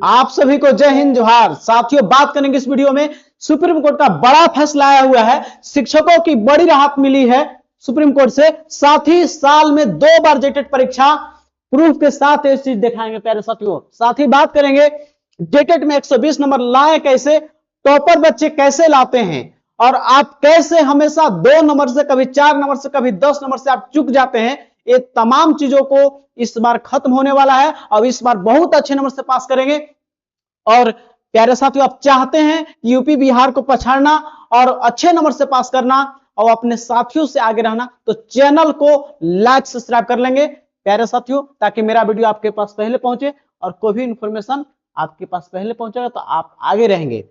आप सभी को जय हिंद जोहार। साथियों, बात करेंगे इस वीडियो में सुप्रीम कोर्ट का बड़ा फैसला आया हुआ है। शिक्षकों की बड़ी राहत मिली है सुप्रीम कोर्ट से। साथ ही साल में 2 बार जेटेट परीक्षा प्रूफ के साथ ये चीज दिखाएंगे प्यारे साथियों। साथ ही बात करेंगे जेटेट में 120 नंबर लाए कैसे, टॉपर बच्चे कैसे लाते हैं, और आप कैसे हमेशा 2 नंबर से, कभी 4 नंबर से, कभी 10 नंबर से आप चूक जाते हैं। ये तमाम चीजों को इस बार खत्म होने वाला है। अब इस बार बहुत अच्छे नंबर से पास करेंगे। और प्यारे साथियों, आप चाहते हैं यूपी बिहार को पछाड़ना और अच्छे नंबर से पास करना और अपने साथियों से आगे रहना, तो चैनल को लाइक सब्सक्राइब कर लेंगे प्यारे साथियों, ताकि मेरा वीडियो आपके पास पहले पहुंचे और कोई भी इंफॉर्मेशन आपके पास पहले पहुंचेगा तो आप आगे रहेंगे।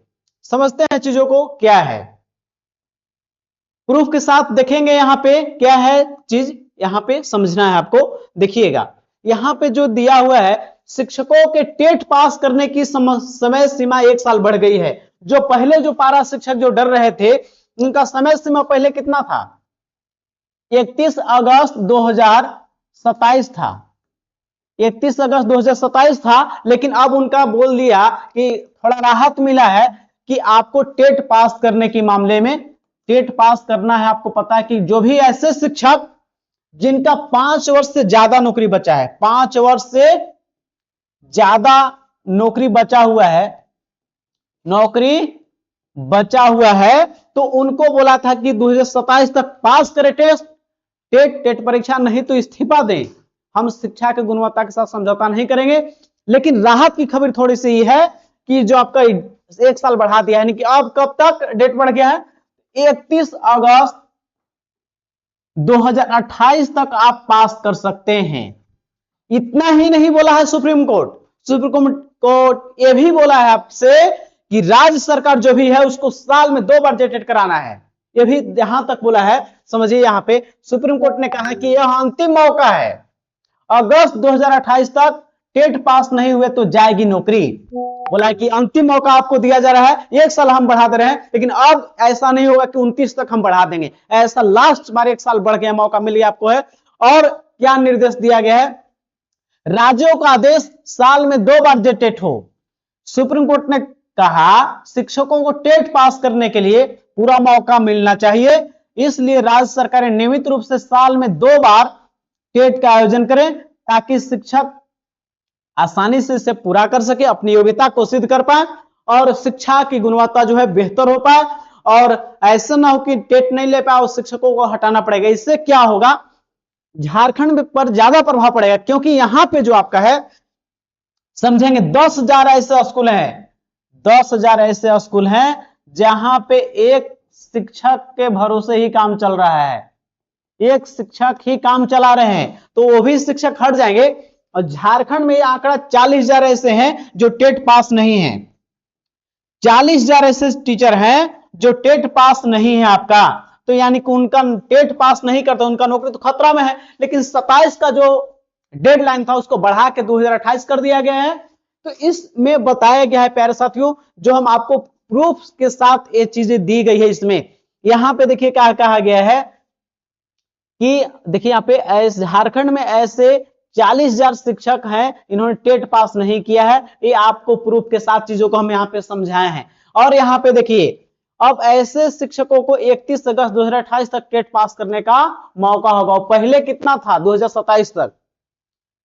समझते हैं चीजों को क्या है, प्रूफ के साथ देखेंगे। यहां पे क्या है चीज, यहां पे समझना है आपको। देखिएगा यहां पे जो दिया हुआ है, शिक्षकों के टेट पास करने की समय सीमा 1 साल बढ़ गई है। जो पहले जो पारा शिक्षक जो डर रहे थे, उनका समय सीमा पहले कितना था, 31 अगस्त 2027 था। 31 अगस्त 2027 था, लेकिन अब उनका बोल दिया कि थोड़ा राहत मिला है कि आपको टेट पास करने के मामले में, टेट पास करना है। आपको पता है कि जो भी ऐसे शिक्षक जिनका 5 वर्ष से ज्यादा नौकरी बचा है, 5 वर्ष से ज्यादा नौकरी बचा हुआ है, नौकरी बचा हुआ है, तो उनको बोला था कि 2027 तक पास करें टेट परीक्षा, नहीं तो इस्तीफा दें। हम शिक्षा की गुणवत्ता के साथ समझौता नहीं करेंगे। लेकिन राहत की खबर थोड़ी सी ये है कि जो आपका 1 साल बढ़ा दिया है, यानी कि अब कब तक डेट बढ़ गया है, 31 अगस्त 2028 तक आप पास कर सकते हैं। इतना ही नहीं बोला है सुप्रीम कोर्ट, सुप्रीम कोर्ट यह भी बोला है आपसे कि राज्य सरकार जो भी है उसको साल में 2 बार जेटेट कराना है। यह भी यहां तक बोला है। समझिए, यहां पे सुप्रीम कोर्ट ने कहा कि यह अंतिम मौका है। अगस्त 2028 तक टेट पास नहीं हुए तो जाएगी नौकरी। बोला कि अंतिम मौका आपको दिया जा रहा है, 1 साल हम बढ़ा दे रहे हैं, लेकिन अब ऐसा नहीं होगा कि 29 तक हम बढ़ा देंगे। ऐसा लास्ट बार 1 साल बढ़ गया, मौका मिल गया आपको है। और क्या निर्देश दिया गया है, राज्यों का आदेश साल में 2 बार जेटेट हो। सुप्रीम कोर्ट ने कहा शिक्षकों को टेट पास करने के लिए पूरा मौका मिलना चाहिए, इसलिए राज्य सरकारें नियमित रूप से साल में 2 बार टेट का आयोजन करें, ताकि शिक्षक आसानी से इसे पूरा कर सके, अपनी योग्यता को सिद्ध कर पाए और शिक्षा की गुणवत्ता जो है बेहतर हो पाए। और ऐसा ना हो कि टेट नहीं ले पाए और शिक्षकों को हटाना पड़ेगा। इससे क्या होगा, झारखंड पर ज्यादा प्रभाव पड़ेगा, क्योंकि यहां पे जो आपका है, समझेंगे 10,000 ऐसे स्कूल हैं, 10,000 ऐसे स्कूल हैं जहां पे एक शिक्षक के भरोसे ही काम चल रहा है, एक शिक्षक ही काम चला रहे हैं, तो वो भी शिक्षक हट जाएंगे। और झारखंड में ये आंकड़ा 40,000 ऐसे हैं जो टेट पास नहीं है। 40,000 ऐसे टीचर हैं जो टेट पास नहीं है आपका, तो यानी कि उनका टेट पास नहीं करता, उनका नौकरी तो खतरा में है। लेकिन 27 का जो डेडलाइन था उसको बढ़ा के 2028 कर दिया गया है। तो इसमें बताया गया है प्यारे साथियों, जो हम आपको प्रूफ के साथ ये चीजें दी गई है। इसमें यहां पे देखिए क्या कहा गया है कि देखिए यहां पे झारखंड में ऐसे 40,000 शिक्षक हैं, इन्होंने टेट पास नहीं किया है। ये आपको प्रूफ के साथ चीजों को हम यहां पे समझाए हैं। और यहां पे देखिए, अब ऐसे शिक्षकों को 31 अगस्त 2028 तक टेट पास करने का मौका होगा। पहले कितना था, 2027 तक।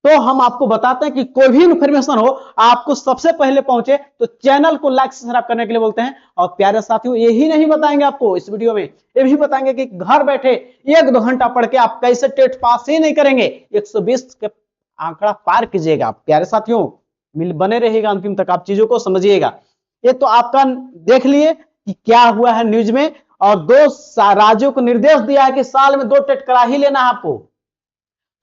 तो हम आपको बताते हैं कि कोई भी इंफॉर्मेशन हो आपको सबसे पहले पहुंचे, तो चैनल को लाइक सब्सक्राइब करने के लिए बोलते हैं। और प्यारे साथियों, यही नहीं बताएंगे आपको इस वीडियो में, ये भी बताएंगे कि घर बैठे 1-2 घंटा पढ़ के आप कैसे टेट पास ही नहीं करेंगे, 120 के आंकड़ा पार कीजिएगा। प्यारे साथियों, बने रहिएगा अंतिम तक, आप चीजों को समझिएगा। ये तो आपका देख लिए कि क्या हुआ है न्यूज में, और 2 राज्यों को निर्देश दिया है कि साल में 2 टेट करा ही लेना है आपको।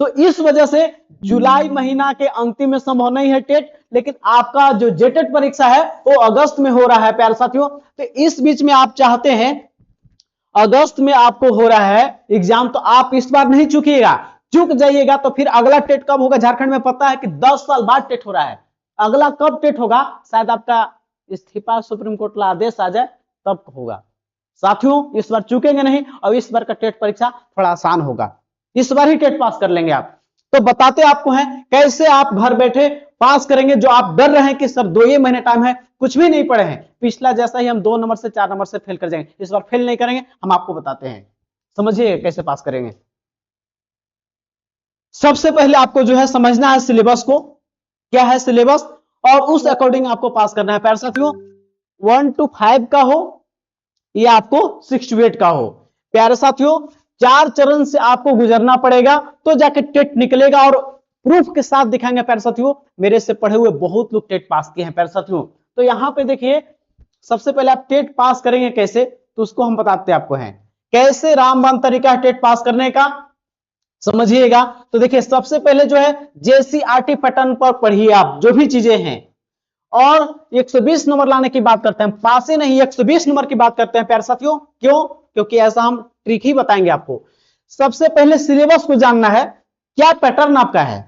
तो इस वजह से जुलाई महीना के अंतिम में संभव नहीं है टेट, लेकिन आपका जो जेटेट परीक्षा है वो अगस्त में हो रहा है प्यारे साथियों। तो इस बीच में आप चाहते हैं, अगस्त में आपको हो रहा है एग्जाम, तो आप इस बार नहीं चूकिएगा। चूक जाइएगा तो फिर अगला टेट कब होगा, झारखंड में पता है कि 10 साल बाद टेट हो रहा है। अगला कब टेट होगा, शायद आपका इस्तीफा सुप्रीम कोर्ट का आदेश आ जाए तब होगा। साथियों, इस बार चूकेंगे नहीं और इस बार का टेट परीक्षा थोड़ा आसान होगा, इस बार ही टेट पास कर लेंगे आप। तो बताते आपको हैं कैसे आप घर बैठे पास करेंगे। जो आप डर रहे हैं कि सर 2 ही महीने टाइम है, कुछ भी नहीं पढ़े हैं, पिछला जैसा ही हम 2 नंबर से 4 नंबर से फेल कर जाएंगे, इस बार फेल नहीं करेंगे, हम आपको बताते हैं। समझिए कैसे पास करेंगे। सबसे पहले आपको जो है समझना है सिलेबस को, क्या है सिलेबस, और उस अकॉर्डिंग आपको पास करना है। प्यारे साथियों 1 to 5 का हो या आपको 6 to 8 का हो, प्यारे साथियों 4 चरण से आपको गुजरना पड़ेगा, तो जाके टेट निकलेगा। और प्रूफ के साथ दिखाएंगे प्यारे साथियों, मेरे से पढ़े हुए बहुत लोग टेट पास किए हैं प्यारे साथियों। तो यहां पे देखिए, सबसे पहले आप टेट पास करेंगे कैसे, तो उसको हम बताते आपको हैं कैसे रामबाण तरीका है टेट पास करने का, समझिएगा। तो देखिए सबसे पहले जो है जेसीईआरटी पैटर्न पर पढ़िए आप जो भी चीजें हैं, और 120 नंबर लाने की बात करते हैं, पास ही नहीं 120 नंबर की बात करते हैं प्यारे साथियों। क्यों? क्योंकि ऐसा हम ट्रिक ही बताएंगे आपको। सबसे पहले सिलेबस को जानना है, क्या पैटर्न आपका है,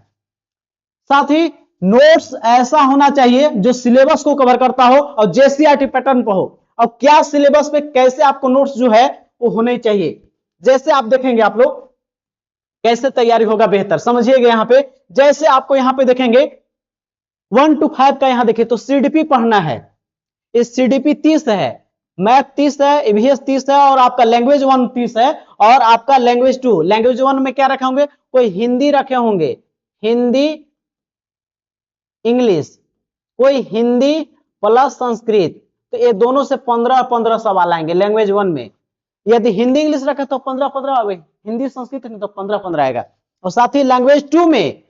साथ ही नोट्स ऐसा होना चाहिए जो सिलेबस को कवर करता हो और जेसीईआरटी पैटर्न पर हो। और क्या सिलेबस पे कैसे आपको नोट्स जो है वो होने चाहिए, जैसे आप देखेंगे आप लोग कैसे तैयारी होगा बेहतर, समझिएगा। यहां पे जैसे आपको यहां पे देखेंगे 1 to 5 का, यहां देखिए तो सीडीपी पढ़ना है, इस सीडीपी 30 है, मैथ 30 है, ईवीएस 30 है, और आपका लैंग्वेज 1 30 है, और आपका लैंग्वेज 2, लैंग्वेज 1 में क्या रखे होंगे, कोई हिंदी रखे होंगे, हिंदी इंग्लिश, कोई हिंदी प्लस संस्कृत, तो ये दोनों से 15-15 सवाल आएंगे लैंग्वेज 1 में। यदि हिंदी इंग्लिश रखे तो 15-15 आएंगे, हिंदी संस्कृत तो 15-15 आएगा। और साथ ही लैंग्वेज 2 में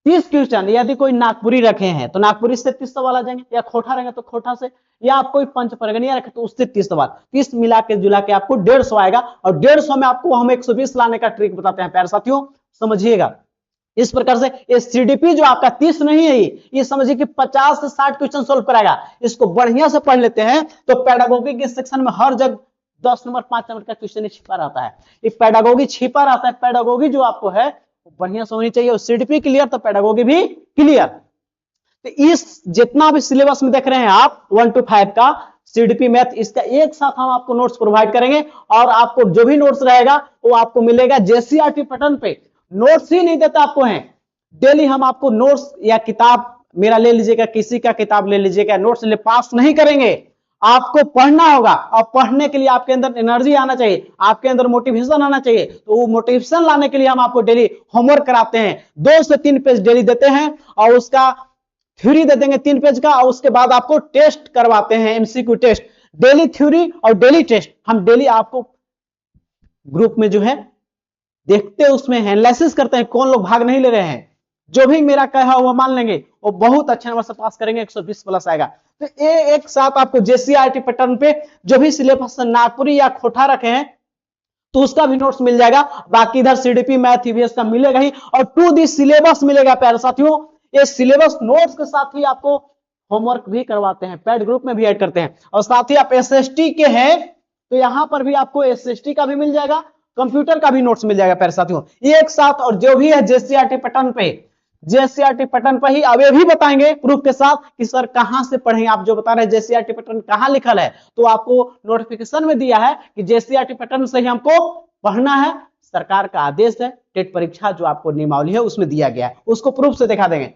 30 क्वेश्चन, यदि कोई नागपुरी रखे हैं तो नागपुरी से 30 सवाल आ जाएंगे, या खोटा रहेंगे तो खोटा से, या आप कोई पंच परगनिया रखे तो उससे 30 सवाल, 30 मिला के जुला के आपको 150 आएगा। और 150 में आपको हम 120 लाने का ट्रिक बताते हैं प्यारे साथियों, समझिएगा। इस प्रकार से ये सीडीपी जो आपका 30 नहीं है, ये समझिए कि 50 से 60 क्वेश्चन सोल्व कराएगा। इसको बढ़िया से पढ़ लेते हैं तो पेडागोगी के सेक्शन में हर जगह 10 नंबर 5 नंबर का क्वेश्चन छिपा रहता है, ये पेडागोगी छिपा रहता है। पेडागोगी जो आपको है बढ़िया से होनी चाहिए, और सीडीपी क्लियर तो पेडागोगी भी क्लियर। तो इस जितना भी सिलेबस में देख रहे हैं आप 1 to 5 का सीडीपी मैथ, इसका एक साथ हम आपको नोट्स प्रोवाइड करेंगे, और आपको जो भी नोट्स रहेगा वो आपको मिलेगा जेसीईआरटी पैटर्न पे। नोट्स ही नहीं देता आपको है, डेली हम आपको नोट्स या किताब मेरा ले लीजिएगा, किसी का किताब ले लीजिएगा, नोट्स ले पास नहीं करेंगे, आपको पढ़ना होगा। और पढ़ने के लिए आपके अंदर एनर्जी आना चाहिए, आपके अंदर मोटिवेशन आना चाहिए, तो वो मोटिवेशन लाने के लिए हम आपको डेली होमवर्क कराते हैं, 2 से 3 पेज डेली देते हैं, और उसका थ्योरी दे देंगे 3 पेज का, और उसके बाद आपको टेस्ट करवाते हैं, एमसीक्यू टेस्ट, डेली थ्योरी और डेली टेस्ट हम डेली आपको ग्रुप में जो है देखते हैं, उसमें एनालिसिस करते हैं कौन लोग भाग नहीं ले रहे हैं। जो भी मेरा कहा वो मान लेंगे, वो बहुत अच्छे नंबर से पास करेंगे, 120 प्लस आएगा। तो ये एक साथ आपको जेसीईआरटी पैटर्न पे जो भी सिलेबस नागपुरी या खोटा रखे हैं तो उसका भी नोट्स मिल जाएगा। बाकी इधर सीडीपी मैथ ईवीएस का मिलेगा ही, और टू दी सिलेबस मिलेगा प्यारे साथियों। ये सिलेबस नोट्स के साथ ही आपको होमवर्क भी करवाते हैं, पेड ग्रुप में भी ऐड करते हैं। और साथ ही आप एसएसटी के हैं तो यहां पर भी आपको एसएसटी का भी मिल जाएगा, कंप्यूटर का भी नोट्स मिल जाएगा प्यारे साथियों एक साथ। और जो भी है जेसीईआरटी पैटर्न पे, जेसीईआरटी पैटर्न पर ही अब ये भी बताएंगे प्रूफ के साथ कि सर कहां से पढ़ें। आप जो बता रहे हैं जेसीईआरटी पैटर्न कहां लिखल है, तो आपको नोटिफिकेशन में दिया है कि जेसीईआरटी पैटर्न से ही हमको पढ़ना है, सरकार का आदेश है, टेट परीक्षा जो आपको नियमावली है उसमें दिया गया है, उसको प्रूफ से दिखा देंगे।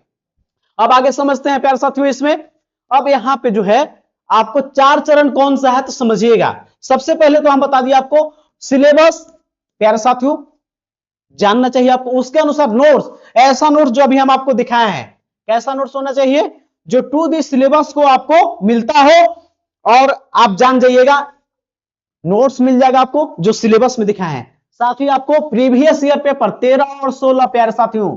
अब आगे समझते हैं प्यारे साथियों इसमें। अब यहां पे जो है आपको 4 चरण कौन सा है तो समझिएगा। सबसे पहले तो हम बता दिए आपको सिलेबस प्यारे साथियों जानना चाहिए आपको, उसके अनुसार नोट्स, ऐसा नोट्स जो अभी हम आपको दिखाए हैं, कैसा नोट्स होना चाहिए जो टू दी सिलेबस को आपको मिलता हो, और आप जान जाइएगा नोट्स मिल जाएगा आपको जो सिलेबस में दिखाए हैं। साथ ही आपको प्रीवियस ईयर पेपर 13 और 16 प्यारे साथियों,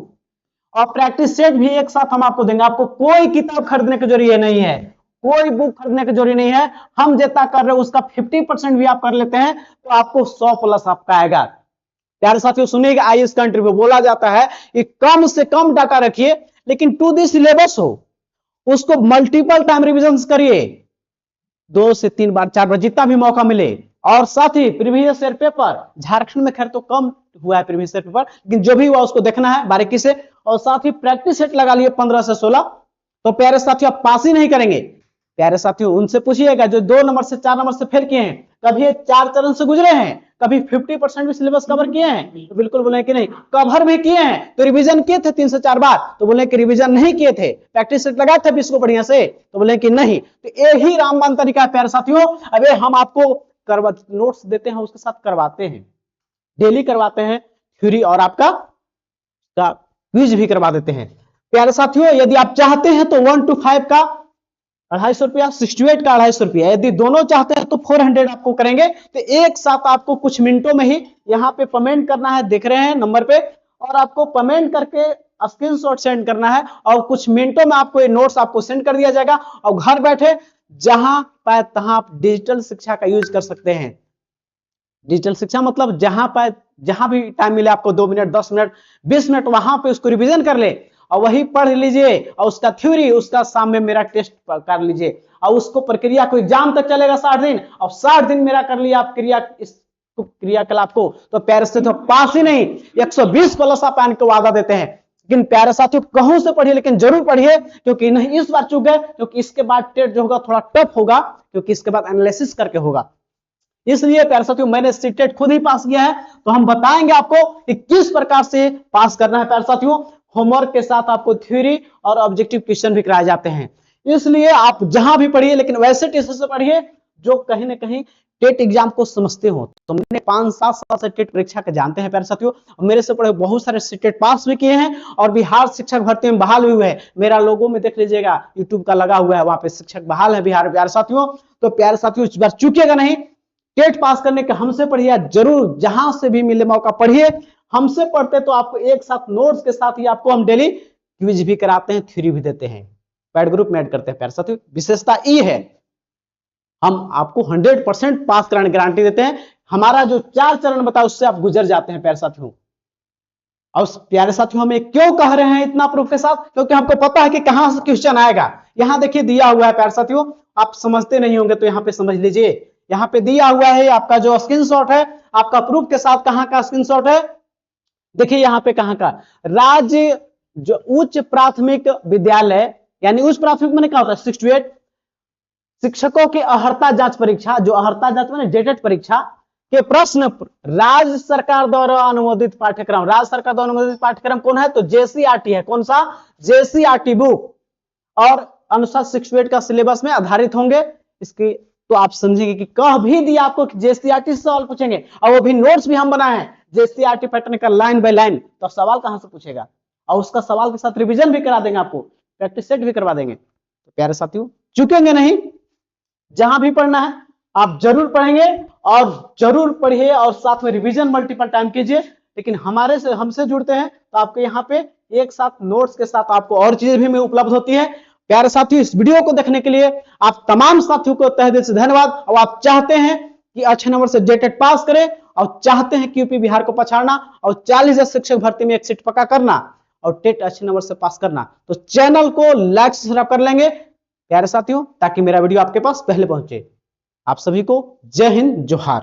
और प्रैक्टिस सेट भी एक साथ हम आपको देंगे। आपको कोई किताब खरीदने की जरूरत नहीं है, कोई बुक खरीदने की जरूरत नहीं है, हम जितना कर रहे हैं उसका 50% भी आप कर लेते हैं तो आपको 100 प्लस आपका आएगा। प्यारे साथियों सुनिएगा, आईएएस का इंटरव्यू बोला जाता है कि कम से कम डाटा रखिए, लेकिन टू दी सिलेबस हो, उसको मल्टीपल टाइम रिविजन करिए, 2 से 3 बार 4 बार जितना भी मौका मिले। और साथ ही प्रीवियस ईयर पेपर, झारखंड में खैर तो कम हुआ है प्रीवियस ईयर पेपर, लेकिन जो भी हुआ उसको देखना है बारीकी से। और साथ ही प्रैक्टिस सेट लगा लिए 15 से 16, तो प्यारे साथियों आप पास ही नहीं करेंगे। प्यारे साथियों उनसे पूछिएगा जो 2 नंबर से 4 नंबर से फेल किए हैं, कभी 4 चरण से गुजरे हैं, कभी 50% भी सिलेबस कवर किए हैं? तो बिल्कुल बोले कि नहीं। कवर भी किए हैं तो रिवीजन किए थे 3 से 4 बार? तो बोले कि रिवीजन नहीं किए थे। प्रैक्टिस सेट लगाए थे 20 को बढ़िया से? तो बोले कि नहीं। तो यही रामबाण तरीका है प्यारे साथियों। अबे हम आपको नोट्स देते हैं, उसके साथ करवाते हैं, डेली करवाते हैं थ्योरी और आपका क्विज भी करवा देते हैं। प्यारे साथियों यदि आप चाहते हैं तो 1 to 5 का 250 रुपया, 68 का 250 रुपया, यदि दोनों चाहते हैं तो 400 आपको करेंगे। तो एक साथ आपको कुछ मिनटों में ही यहाँ पे पेमेंट करना है, देख रहे हैं नंबर पे, और आपको पेमेंट करके स्क्रीनशॉट सेंड करना है और कुछ मिनटों में आपको ये नोट्स आपको सेंड कर दिया जाएगा और घर बैठे जहां पाए तहां आप डिजिटल शिक्षा का यूज कर सकते हैं। डिजिटल शिक्षा मतलब जहां पाए जहां भी टाइम मिले आपको 2 मिनट 10 मिनट 20 मिनट वहां पे उसको रिवीजन कर ले और वही पढ़ लीजिए और उसका थ्योरी उसका शाम में मेरा टेस्ट कर लीजिए और उसको प्रक्रिया को एग्जाम तक चलेगा 60 दिन और 60 दिन मेरा कर लिया आप क्रियाकलाप को, तो प्यारे से तो पास ही नहीं 120 प्लस आप आने को वादा देते हैं। लेकिन प्यारे साथियों कहूं से पढ़िए, लेकिन जरूर पढ़िए, क्योंकि नहीं इस बार चूक गए, क्योंकि इसके बाद टेस्ट जो होगा थोड़ा टफ होगा, क्योंकि इसके बाद एनालिसिस करके होगा। इसलिए प्यारे साथियों मैंने सीटेट खुद ही पास किया है, तो हम बताएंगे आपको कि किस प्रकार से पास करना है। प्यारे साथियों होमवर्क के साथ आपको थ्योरी और ऑब्जेक्टिव क्वेश्चन भी कराए जाते हैं, इसलिए आप जहां भी पढ़िए लेकिन वैसे टेस्ट से पढ़िए जो कहीं ना कहीं टेट एग्जाम को समझते हो। तो मैंने 5-7 साल से टेट परीक्षा के जानते हैं प्यारे साथियों, मेरे से पढ़े बहुत सारे टेट पास भी किए हैं और बिहार शिक्षक भर्ती में बहाल हुए हैं। मेरा लोगो में देख लीजिएगा यूट्यूब का लगा हुआ है, वहां पे शिक्षक बहाल है बिहार। प्यारे साथियों तो प्यारे साथियों इस बार चूकिएगा नहीं, टेट पास करने के हमसे पढ़िए, जरूर जहां से भी मिले मौका पढ़िए। हमसे पढ़ते तो आपको एक साथ नोट्स के साथ ही आपको हम डेली क्विज भी कराते हैं, थ्योरी भी देते हैं, पैड ग्रुप में ऐड करते हैं। प्यारे साथियों विशेषता ये है हम आपको 100% पास कराने की गारंटी देते हैं। हमारा जो 4 चरण बताया उससे आप गुजर जाते हैं प्यारे साथियों। और प्यारे साथियों हमें क्यों कह रहे हैं इतना प्रूफ के साथ, क्योंकि हमको पता है कि कहां से क्वेश्चन आएगा। यहां देखिए दिया हुआ है प्यारे साथियों, आप समझते नहीं होंगे तो यहां पे समझ लीजिए। यहां पे दिया हुआ है आपका जो स्क्रीनशॉट है, आपका प्रूफ के साथ कहां का स्क्रीनशॉट है, देखिए यहां पे कहां का, राज्य जो उच्च प्राथमिक विद्यालय, यानी उच्च प्राथमिक मैंने क्या होता है 68 शिक्षकों की अर्हता जांच परीक्षा, जो अर्हता जांच मैंने जेटेट परीक्षा के प्रश्न राज्य सरकार द्वारा अनुमोदित पाठ्यक्रम। राज्य सरकार द्वारा अनुमोदित पाठ्यक्रम कौन है, तो जेसीईआरटी है। कौन सा, जेसीईआरटी बुक, और अनुसार 68 का सिलेबस में आधारित होंगे। इसकी तो आप समझेंगे कि कह भी दिया आपको कि जेसीईआरटी से सवाल पूछेंगे, और वो भी नोट्स भी हम बनाए हैं जेसीईआरटी पैटर्न का लाइन बाय लाइन, तो सवाल कहां से पूछेगा, और उसका सवाल के साथ रिवीजन भी करा देंगे, आपको प्रैक्टिस सेट भी करवा देंगे। तो प्यारे साथियों चुकेंगे नहीं, जहां भी पढ़ना है आप जरूर पढ़ेंगे और जरूर पढ़िए और साथ में रिवीजन मल्टीपल टाइम कीजिए। लेकिन हमसे जुड़ते हैं तो आपके यहाँ पे एक साथ नोट्स के साथ आपको और चीजें भी उपलब्ध होती है। प्यारे साथियों इस वीडियो को देखने के लिए आप तमाम साथियों को तहे दिल से धन्यवाद। और आप चाहते हैं कि अच्छे नंबर से जेटेट पास करें और चाहते हैं कि यूपी बिहार को पछाड़ना और 40,000 शिक्षक भर्ती में एक सीट पक्का करना और टेट अच्छे नंबर से पास करना, तो चैनल को लाइक सब्सक्राइब कर लेंगे प्यारे साथियों, ताकि मेरा वीडियो आपके पास पहले पहुंचे। आप सभी को जय हिंद, जोहार।